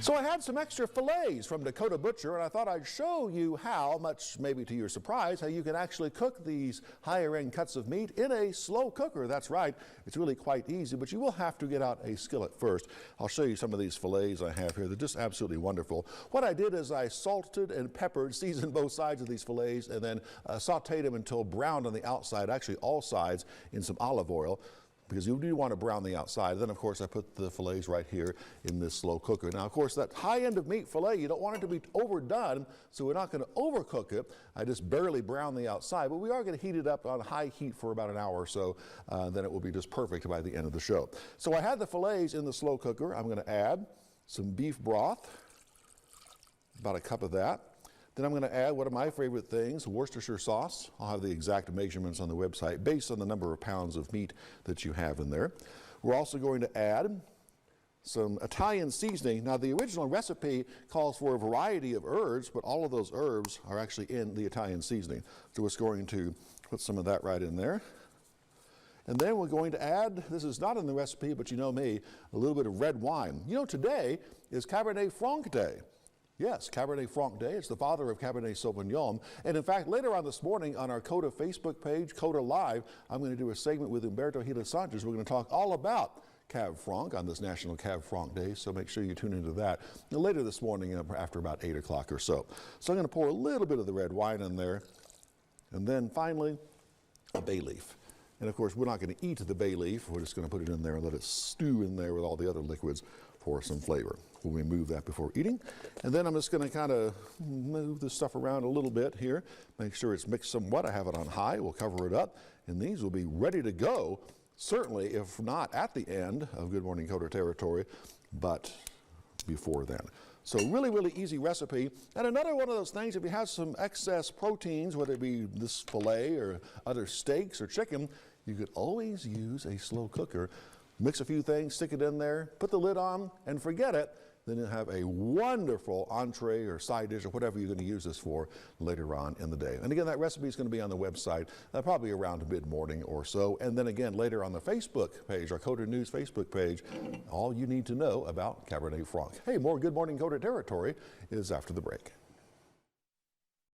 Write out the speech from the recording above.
So I had some extra fillets from Dakota Butcher, and I thought I'd show you how, much maybe to your surprise, how you can actually cook these higher end cuts of meat in a slow cooker. That's right, it's really quite easy, but you will have to get out a skillet first. I'll show you some of these fillets I have here. They're just absolutely wonderful. What I did is I salted and peppered, seasoned both sides of these fillets, and then sauteed them until browned on the outside, actually all sides, in some olive oil, because you do want to brown the outside. Then, of course, I put the fillets right here in this slow cooker. Now, of course, that high end of meat fillet, you don't want it to be overdone, so we're not going to overcook it. I just barely brown the outside, but we are going to heat it up on high heat for about an hour or so. Then it will be just perfect by the end of the show. So I had the fillets in the slow cooker. I'm going to add some beef broth, about a cup of that. Then I'm going to add one of my favorite things, Worcestershire sauce. I'll have the exact measurements on the website based on the number of pounds of meat that you have in there. We're also going to add some Italian seasoning. Now, the original recipe calls for a variety of herbs, but all of those herbs are actually in the Italian seasoning. So it's going to put some of that right in there. And then we're going to add, this is not in the recipe, but you know me, a little bit of red wine. You know, today is Cabernet Franc Day. Yes, Cabernet Franc Day. It's the father of Cabernet Sauvignon. And in fact, later on this morning on our COTA Facebook page, COTA Live, I'm going to do a segment with Humberto Gila Sanchez. We're going to talk all about Cab Franc on this National Cab Franc Day, so make sure you tune into that later this morning after about 8 o'clock or so. So I'm going to pour a little bit of the red wine in there, and then finally a bay leaf. And of course, we're not going to eat the bay leaf. We're just going to put it in there and let it stew in there with all the other liquids for some flavor. We'll remove that before eating. And then I'm just going to kind of move this stuff around a little bit here. Make sure it's mixed somewhat. I have it on high. We'll cover it up. And these will be ready to go, certainly, if not at the end of Good Morning COTA territory, but before then. So really, really easy recipe. And another one of those things, if you have some excess proteins, whether it be this filet or other steaks or chicken, you could always use a slow cooker. Mix a few things, stick it in there, put the lid on, and forget it. Then you'll have a wonderful entree or side dish or whatever you're going to use this for later on in the day. And again, that recipe is going to be on the website probably around mid-morning or so. And then again, later on the Facebook page, our COTA News Facebook page, all you need to know about Cabernet Franc. Hey, more Good Morning COTA territory is after the break.